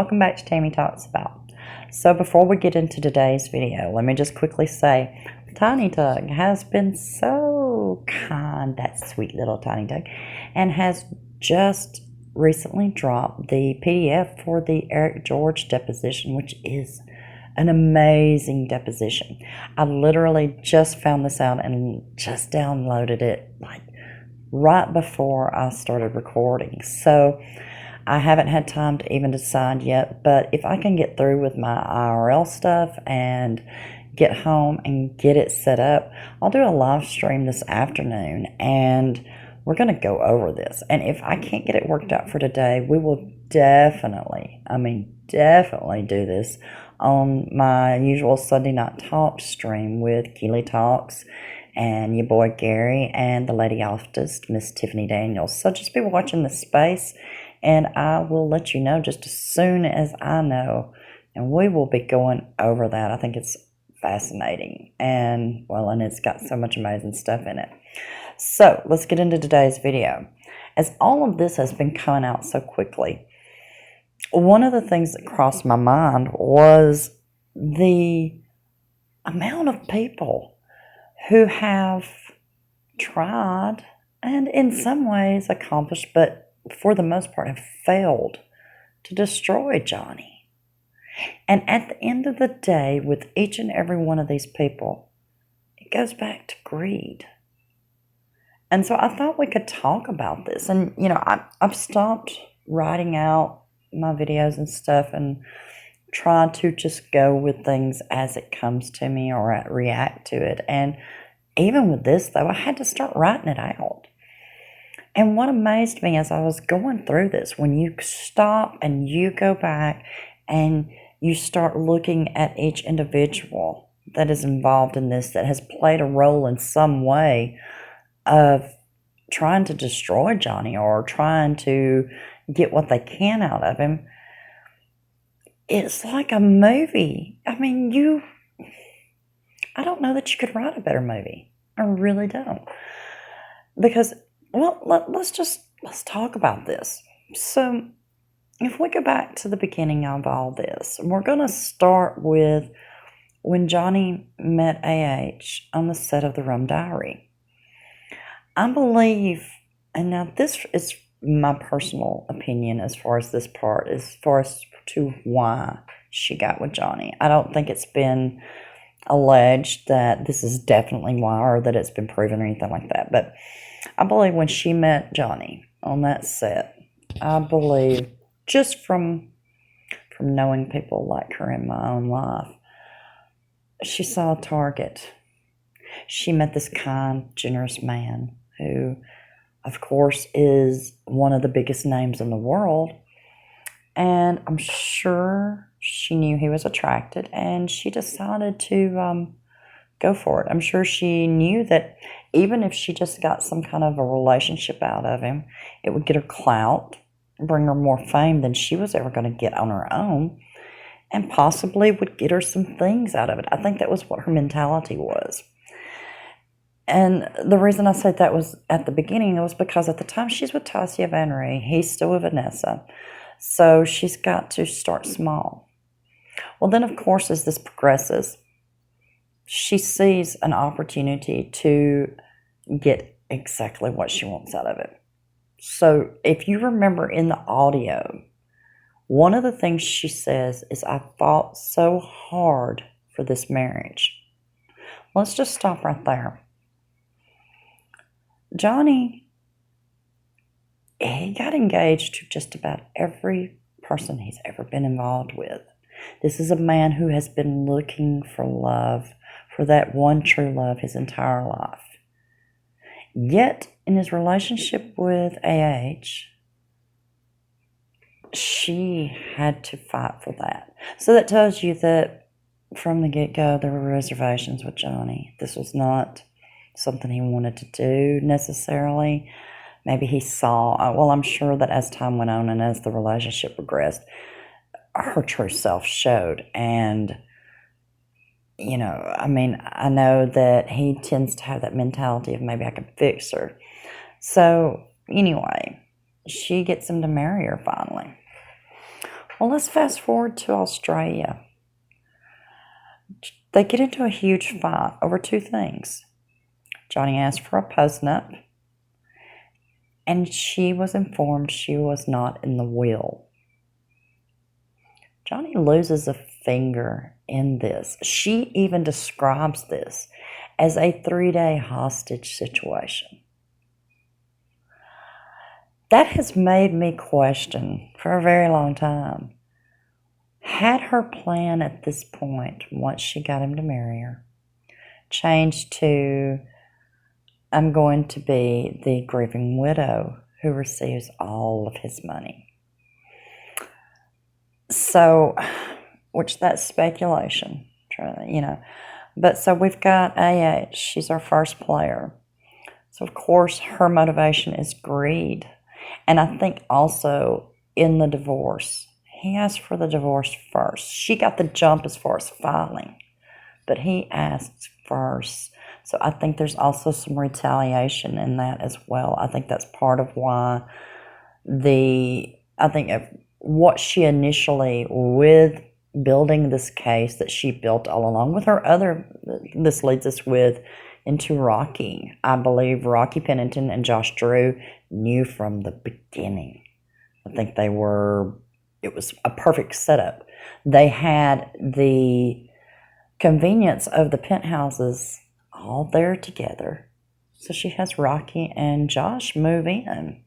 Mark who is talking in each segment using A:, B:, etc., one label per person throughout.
A: welcome back to Tammy Talks About. So before we get into today's video, let me just quickly say, Tiny Tug has been so kind, that sweet little Tiny Tug, and has just recently dropped the PDF for the Eric George deposition, which is an amazing deposition. I literally just found this out and just downloaded it like right before I started recording. So I haven't had time to even decide yet, but if I can get through with my IRL stuff and get home and get it set up, I'll do a live stream this afternoon and we're going to go over this. And if I can't get it worked out for today, we will definitely do this on my usual Sunday night talk stream with Keely Talks and your boy Gary and the lady artist, Miss Tiffany Daniels. So just be watching this space and I will let you know just as soon as I know. And we will be going over that. I think it's fascinating. And it's got so much amazing stuff in it. So let's get into today's video. As all of this has been coming out so quickly, one of the things that crossed my mind was the amount of people who have tried and in some ways accomplished, but for the most part have failed to destroy Johnny. And at the end of the day, with each and every one of these people, it goes back to greed. And so I thought we could talk about this. And, I've stopped writing out my videos and stuff and try to just go with things as it comes to me or react to it. And even with this, though, I had to start writing it out. And what amazed me as I was going through this, when you stop and you go back and you start looking at each individual that is involved in this, that has played a role in some way of trying to destroy Johnny or trying to get what they can out of him, it's like a movie. I mean, I don't know that you could write a better movie. I really don't. Because, let's talk about this. So, if we go back to the beginning of all this, we're going to start with when Johnny met AH on the set of The Rum Diary. I believe, and now this is my personal opinion as far as this part, as far as to why she got with Johnny. I don't think it's been alleged that this is definitely why or that it's been proven or anything like that. But I believe when she met Johnny on that set, I believe just from knowing people like her in my own life, she saw a target. She met this kind, generous man who, of course, is one of the biggest names in the world. And I'm sure she knew he was attracted, and she decided to go for it. I'm sure she knew that even if she just got some kind of a relationship out of him, it would get her clout, bring her more fame than she was ever going to get on her own, and possibly would get her some things out of it. I think that was what her mentality was. And the reason I said that was at the beginning was because at the time she's with Tasia Van Ree, he's still with Vanessa. So she's got to start small. Well, then, of course, as this progresses, she sees an opportunity to get exactly what she wants out of it. So if you remember in the audio, one of the things she says is, I fought so hard for this marriage. Let's just stop right there. Johnny, he got engaged to just about every person he's ever been involved with. This is a man who has been looking for love, for that one true love his entire life. Yet, in his relationship with AH, she had to fight for that. So that tells you that from the get-go, there were reservations with Johnny. This was not something he wanted to do necessarily. Maybe he saw, I'm sure that as time went on and as the relationship progressed, her true self showed. And, I know that he tends to have that mentality of maybe I can fix her. So, anyway, she gets him to marry her finally. Well, let's fast forward to Australia. They get into a huge fight over two things. Johnny asked for a postnup, and she was informed she was not in the will. Johnny loses a finger in this. She even describes this as a 3-day hostage situation. That has made me question for a very long time. Had her plan at this point, once she got him to marry her, changed to, I'm going to be the grieving widow who receives all of his money? So, which that's speculation, But so we've got AH. She's our first player. So, of course, her motivation is greed. And I think also in the divorce, he asked for the divorce first. She got the jump as far as filing, but he asked first. So I think there's also some retaliation in that as well. I think that's part of why what she initially, with building this case that she built all along with her other, this leads us into Rocky. I believe Rocky Pennington and Josh Drew knew from the beginning. I think it was a perfect setup. They had the convenience of the penthouses all there together. So she has Rocky and Josh move in.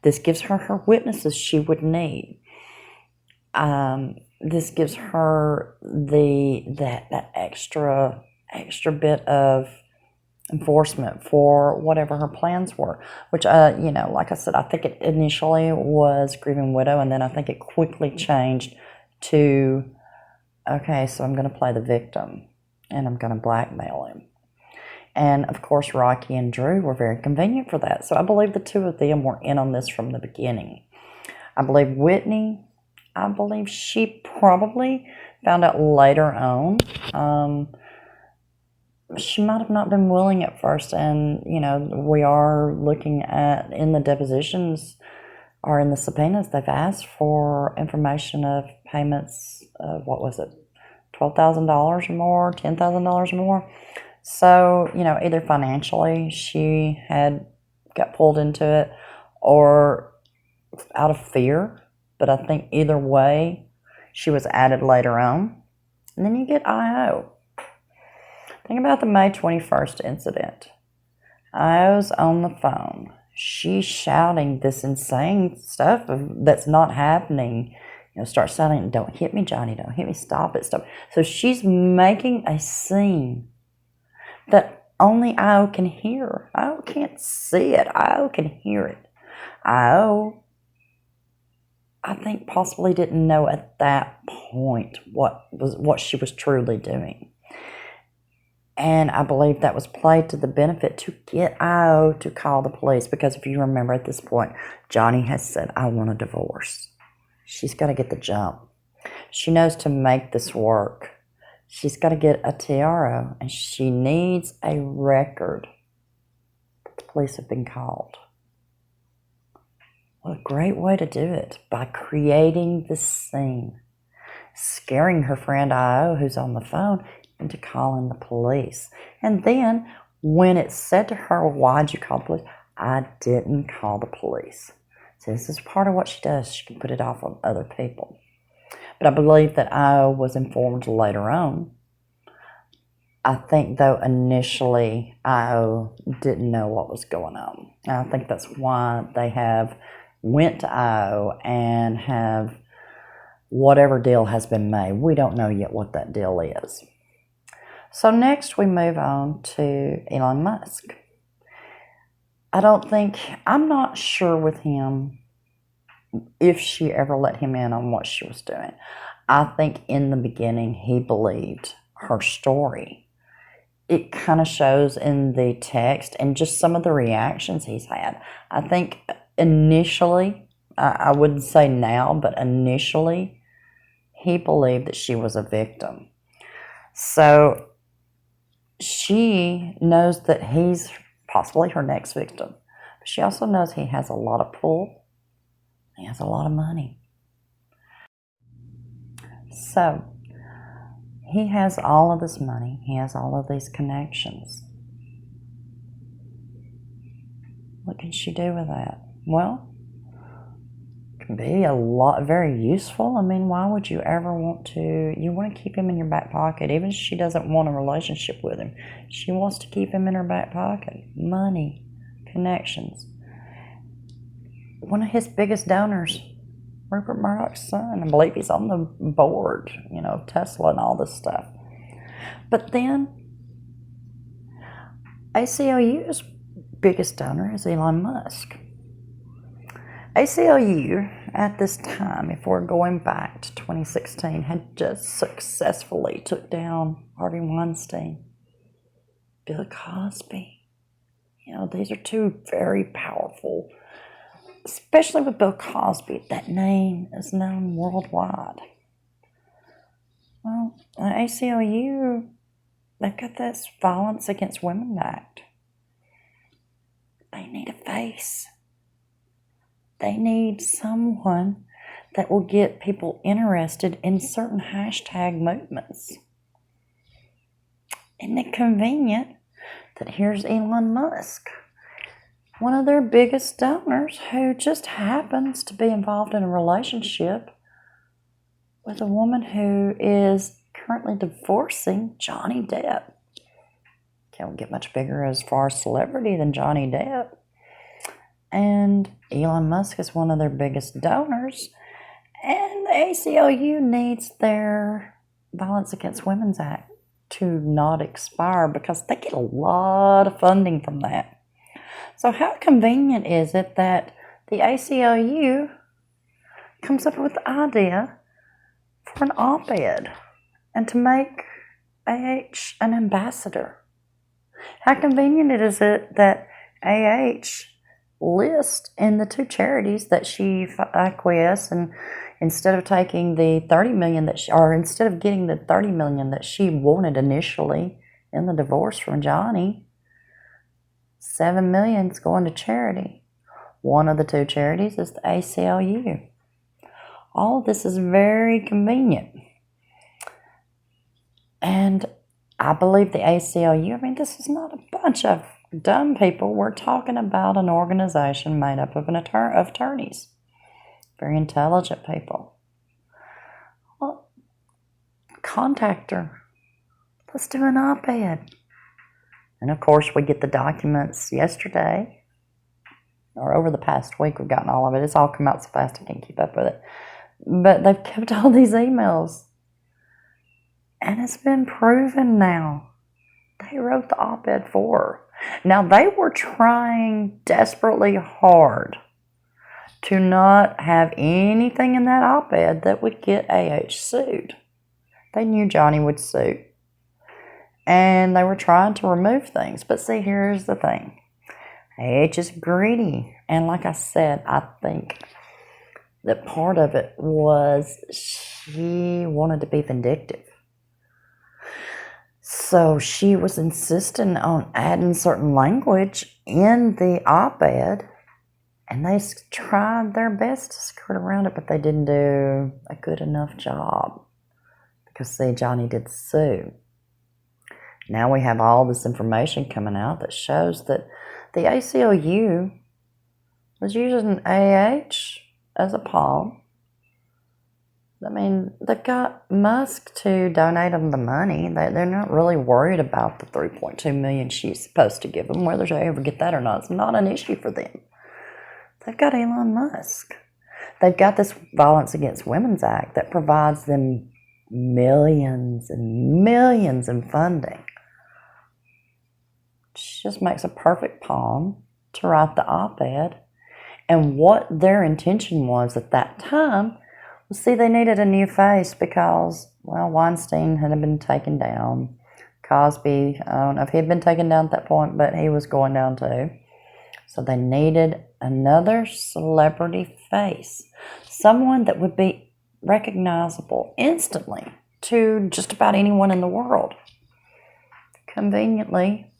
A: This gives her witnesses she would need. This gives her that extra bit of enforcement for whatever her plans were, which, like I said, I think it initially was grieving widow, and then I think it quickly changed to, okay, so I'm going to play the victim, and I'm going to blackmail him. And, of course, Rocky and Drew were very convenient for that. So I believe the two of them were in on this from the beginning. I believe Whitney, she probably found out later on. She might have not been willing at first, and, we are looking at, in the depositions or in the subpoenas, they've asked for information of payments of, what was it, $12,000 or more, $10,000 or more. So, either financially she got pulled into it or out of fear. But I think either way, she was added later on. And then you get IO. Think about the May 21st incident. IO's on the phone. She's shouting this insane stuff that's not happening. Start shouting, "Don't hit me, Johnny, don't hit me, stop it, stop." So she's making a scene that only IO can hear. IO can't see it. IO can hear it. IO, I think, possibly didn't know at that point what she was truly doing. And I believe that was played to the benefit to get IO to call the police, because if you remember at this point, Johnny has said, "I want a divorce." She's got to get the jump. She knows to make this work, she's got to get a TRO, and she needs a record that the police have been called. What a great way to do it, by creating this scene, scaring her friend IO, who's on the phone, into calling the police. And then when it's said to her, "Why'd you call the police?" "I didn't call the police." So this is part of what she does. She can put it off on other people. But I believe that IO was informed later on. I think, though, initially IO didn't know what was going on. And I think that's why they went to IO and have whatever deal has been made. We don't know yet what that deal is. So next we move on to Elon Musk. I'm not sure with him if she ever let him in on what she was doing. I think in the beginning he believed her story. It kind of shows in the text and just some of the reactions he's had. I think initially, I wouldn't say now, but initially, he believed that she was a victim. So she knows that he's possibly her next victim. But she also knows he has a lot of pull. He has a lot of money. So, he has all of this money. He has all of these connections. What can she do with that? Well, it can be very useful. I mean, why would you ever want to? You want to keep him in your back pocket. Even if she doesn't want a relationship with him, she wants to keep him in her back pocket. Money, connections. One of his biggest donors, Rupert Murdoch's son. I believe he's on the board, of Tesla and all this stuff. But then, ACLU's biggest donor is Elon Musk. ACLU, at this time, if we're going back to 2016, had just successfully took down Harvey Weinstein, Bill Cosby. These are two very powerful, especially with Bill Cosby. That name is known worldwide. Well, the ACLU, they've got this Violence Against Women Act. They need a face. They need someone that will get people interested in certain hashtag movements. Isn't it convenient that here's Elon Musk, one of their biggest donors, who just happens to be involved in a relationship with a woman who is currently divorcing Johnny Depp. Can't get much bigger as far as celebrity than Johnny Depp. And Elon Musk is one of their biggest donors. And the ACLU needs their Violence Against Women's Act to not expire because they get a lot of funding from that. So how convenient is it that the ACLU comes up with the idea for an op-ed and to make AH an ambassador? How convenient is it that AH lists in the two charities that she acquiesced, and instead of taking the $30 million instead of getting the $30 million that she wanted initially in the divorce from Johnny, $7 million is going to charity. One of the two charities is the ACLU. All of this is very convenient. And I believe the ACLU, this is not a bunch of dumb people. We're talking about an organization made up of attorneys. Very intelligent people. Well, contact her. Let's do an op-ed. And of course, we get the documents yesterday, or over the past week, we've gotten all of it. It's all come out so fast I can't keep up with it. But they've kept all these emails. And it's been proven now. They wrote the op-ed for her. Now, they were trying desperately hard to not have anything in that op-ed that would get AH sued. They knew Johnny would sue. And they were trying to remove things. But see, here's the thing. AH is greedy. And like I said, I think that part of it was she wanted to be vindictive. So she was insisting on adding certain language in the op-ed, and they tried their best to skirt around it, but they didn't do a good enough job because, see, Johnny did sue. Now we have all this information coming out that shows that the ACLU was using AH as a pawn. They've got Musk to donate them the money. They're not really worried about the $3.2 million she's supposed to give them. Whether they ever get that or not, it's not an issue for them. They've got Elon Musk. They've got this Violence Against Women's Act that provides them millions and millions in funding. She just makes a perfect pawn to write the op-ed. And what their intention was at that time, well, see, they needed a new face because, well, Weinstein had been taken down. Cosby, I don't know if he had been taken down at that point, but he was going down too. So they needed another celebrity face. Someone that would be recognizable instantly to just about anyone in the world. Conveniently,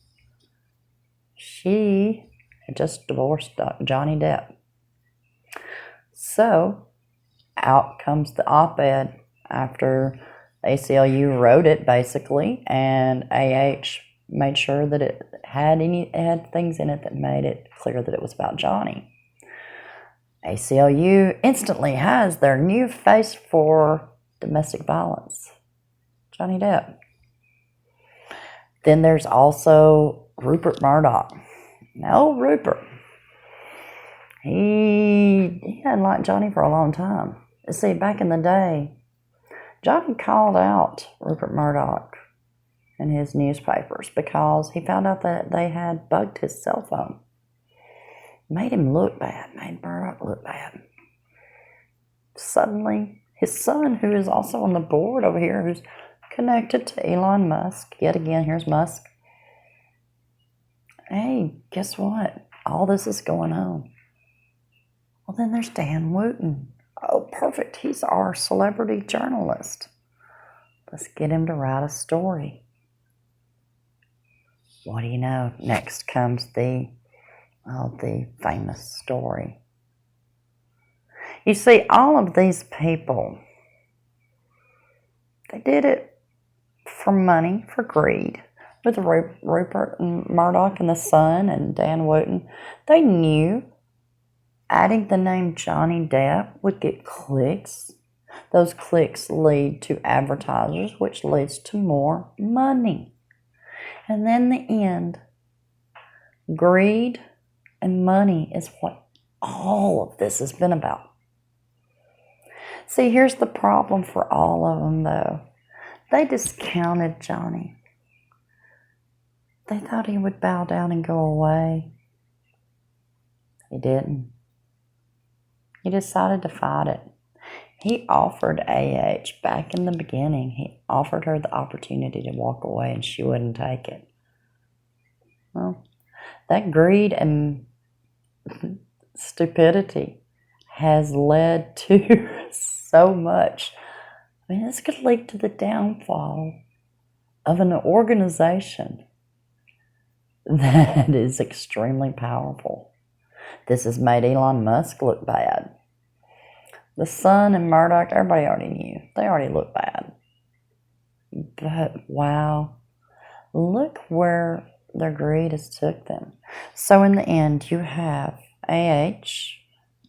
A: she had just divorced Johnny Depp. So out comes the op-ed after ACLU wrote it, basically, and AH made sure that it had things in it that made it clear that it was about Johnny. ACLU instantly has their new face for domestic violence, Johnny Depp. Then there's also Rupert Murdoch. Now, Rupert, he hadn't liked Johnny for a long time. See, back in the day, Johnny called out Rupert Murdoch in his newspapers because he found out that they had bugged his cell phone. Made him look bad, made Murdoch look bad. Suddenly, his son, who is also on the board over here, who's connected to Elon Musk, yet again, here's Musk. Hey, guess what? All this is going on. Well, then there's Dan Wooten. Oh, perfect. He's our celebrity journalist. Let's get him to write a story. What do you know? Next comes the famous story. You see, all of these people, they did it for money, for greed. With Rupert and Murdoch and the son and Dan Wooten, they knew adding the name Johnny Depp would get clicks. Those clicks lead to advertisers, which leads to more money. And then the end, greed and money is what all of this has been about. See, here's the problem for all of them, though. They discounted Johnny. They thought he would bow down and go away. He didn't. He decided to fight it. He offered AH back in the beginning. He offered her the opportunity to walk away, and she wouldn't take it. Well, that greed and stupidity has led to so much. I mean, this could lead to the downfall of an organization that is extremely powerful. This has made Elon Musk look bad. The son and Murdoch, everybody already knew. They already looked bad. But wow, look where their greed has took them. So in the end, you have AH,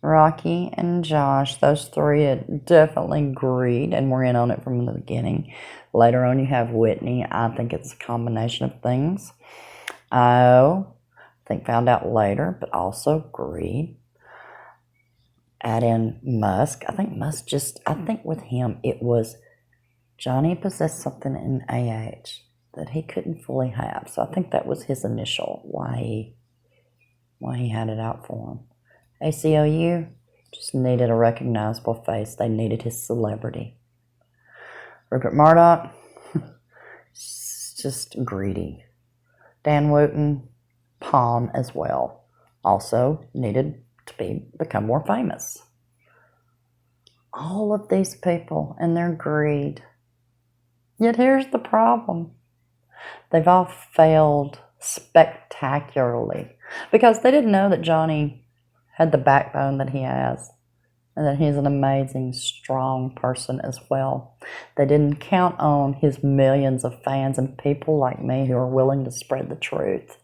A: Rocky, and Josh. Those three had definitely greed and were in on it from the beginning. Later on, you have Whitney. I think it's a combination of things. I think found out later, but also greed. Add in Musk. I think with him, it was Johnny possessed something in AH that he couldn't fully have. So I think that was his initial why he had it out for him. ACLU just needed a recognizable face. They needed his celebrity. Rupert Murdoch, just greedy. Dan Wooten, pawn as well, also needed to become more famous. All of these people and their greed. Yet here's the problem. They've all failed spectacularly because they didn't know that Johnny had the backbone that he has and that he's an amazing, strong person as well. They didn't count on his millions of fans and people like me who are willing to spread the truth.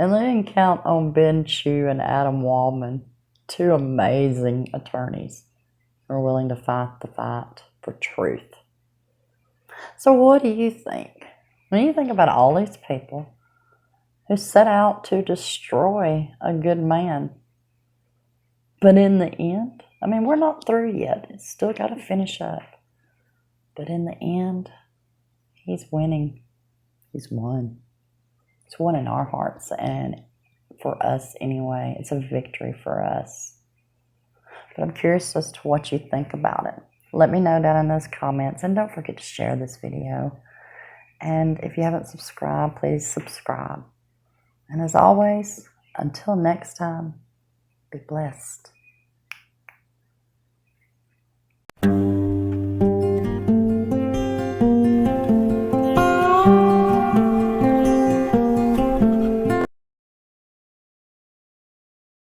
A: And they didn't count on Ben Chew and Adam Wallman, two amazing attorneys who are willing to fight the fight for truth. So what do you think? When you think about all these people who set out to destroy a good man, but in the end, I mean, we're not through yet. It's still got to finish up. But in the end, he's winning. He's won. It's won in our hearts, and for us anyway, it's a victory for us. But I'm curious as to what you think about it. Let me know down in those comments, and don't forget to share this video. And if you haven't subscribed, please subscribe. And as always, until next time, be blessed.